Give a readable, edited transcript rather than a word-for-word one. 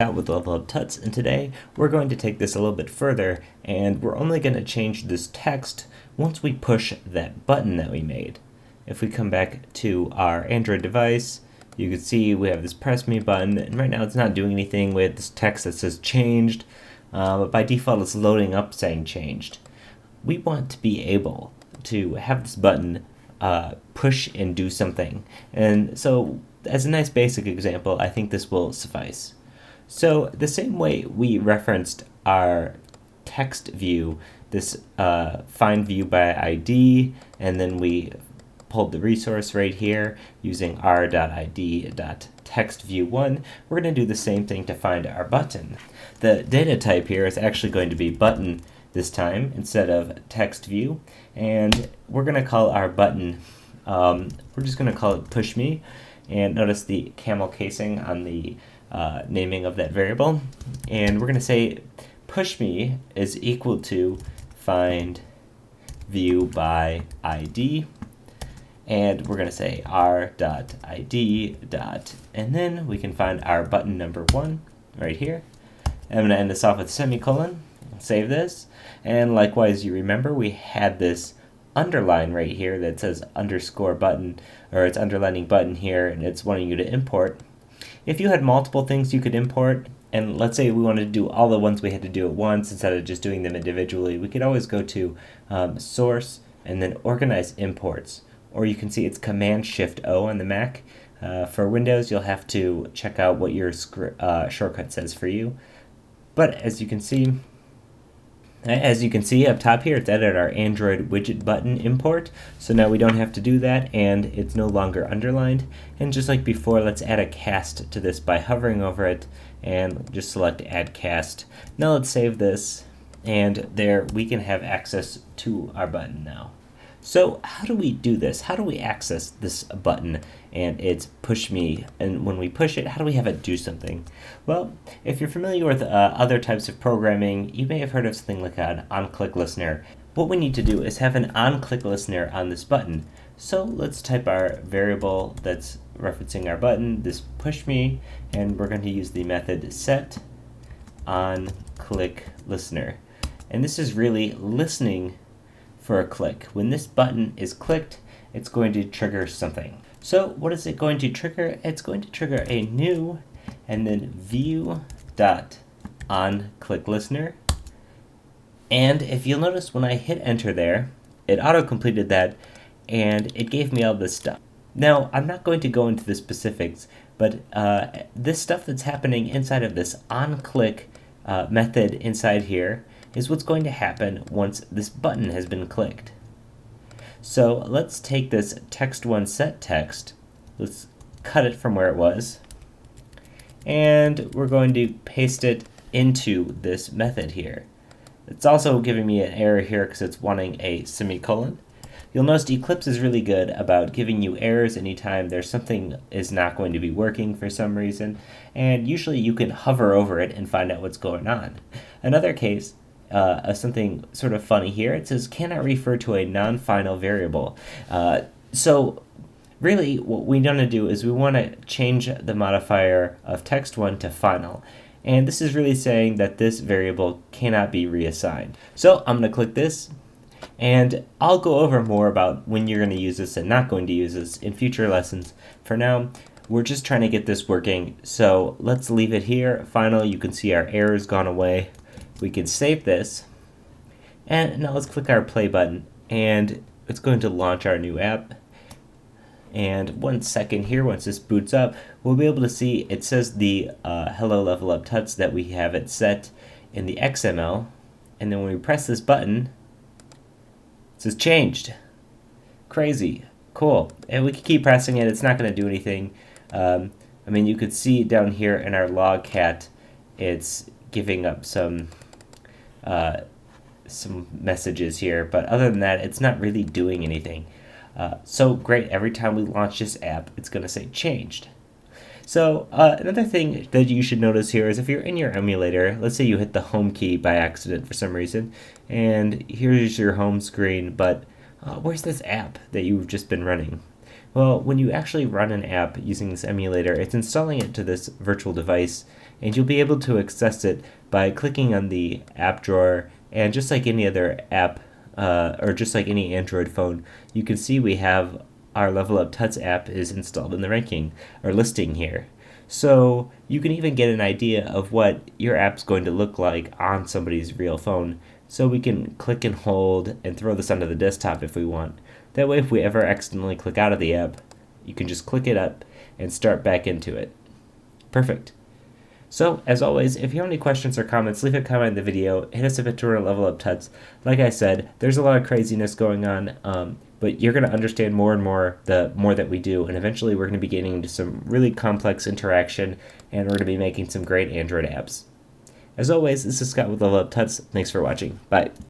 Out with Level Up Tuts, and today we're going to take this a little bit further, and we're only going to change this text once we push that button that we made. If we come back to our Android device, you can see we have this press me button, and right now it's not doing anything with this text that says changed, but by default it's loading up saying changed. We want to be able to have this button push and do something, and so as a nice basic example, I think this will suffice. So the same way we referenced our text view, this find view by ID, and then we pulled the resource right here using r.id.textView1, we're going to do the same thing to find our button. The data type here is actually going to be button this time instead of text view, and we're going to call our button, we're just going to call it push me, and notice the camel casing on the naming of that variable, and we're going to say push me is equal to find view by ID, and we're going to say r.id. And then we can find our button number 1 right here. I'm going to end this off with semicolon, save this, and likewise you remember we had this underline right here that says underscore button, or it's underlining button here, and it's wanting you to import. If you had multiple things you could import, and let's say we wanted to do all the ones we had to do at once instead of just doing them individually, we could always go to source and then organize imports. Or you can see it's Command-Shift-O on the Mac. For Windows, you'll have to check out what your shortcut says for you. But as you can see up top here, it's added our Android widget button import. So now we don't have to do that, and it's no longer underlined. And just like before, let's add a cast to this by hovering over it and just select Add Cast. Now let's save this, and there we can have access to our button now. So how do we do this? How do we access this button and it's push me, and when we push it, how do we have it do something? Well, if you're familiar with other types of programming, you may have heard of something like an on-click listener. What we need to do is have an on-click listener on this button. So let's type our variable that's referencing our button, this push me, and we're going to use the method set on click listener. And this is really listening for a click. When this button is clicked, it's going to trigger something. So what is it going to trigger? It's going to trigger a new and then view.onClickListener. And if you'll notice when I hit enter there, it auto-completed that and it gave me all this stuff. Now, I'm not going to go into the specifics, but this stuff that's happening inside of this onClick method inside here is what's going to happen once this button has been clicked. So let's take this text1 set text, let's cut it from where it was, and we're going to paste it into this method here. It's also giving me an error here because it's wanting a semicolon. You'll notice Eclipse is really good about giving you errors anytime there's something is not going to be working for some reason, and usually you can hover over it and find out what's going on. Another case, something sort of funny here, it says cannot refer to a non-final variable. So really what we want to do is we want to change the modifier of text1 to final. And this is really saying that this variable cannot be reassigned. So I'm going to click this, and I'll go over more about when you're going to use this and not going to use this in future lessons. For now, we're just trying to get this working, so let's leave it here. Final, you can see our error's gone away. We can save this, and now let's click our play button, and it's going to launch our new app. And 1 second here, once this boots up, we'll be able to see it says the hello level up tuts that we have it set in the XML, and then when we press this button, it says changed. Crazy, cool. And we can keep pressing it, it's not going to do anything. I mean, you could see down here in our log cat, it's giving up some messages here, but other than that, it's not really doing anything. So great, every time we launch this app, it's going to say changed. So another thing that you should notice here is if you're in your emulator, let's say you hit the home key by accident for some reason, and here's your home screen, but where's this app that you've just been running? Well, when you actually run an app using this emulator, it's installing it to this virtual device, and you'll be able to access it by clicking on the app drawer, and just like any other app, or just like any Android phone, you can see we have our Level Up Tuts app is installed in the ranking or listing here. So you can even get an idea of what your app's going to look like on somebody's real phone. So we can click and hold and throw this onto the desktop if we want. That way, if we ever accidentally click out of the app, you can just click it up and start back into it. Perfect. So, as always, if you have any questions or comments, leave a comment in the video. Hit us up at Twitter, Level Up Tuts. Like I said, there's a lot of craziness going on, but you're going to understand more and more the more that we do, and eventually we're going to be getting into some really complex interaction, and we're going to be making some great Android apps. As always, this is Scott with Level Up Tuts. Thanks for watching. Bye.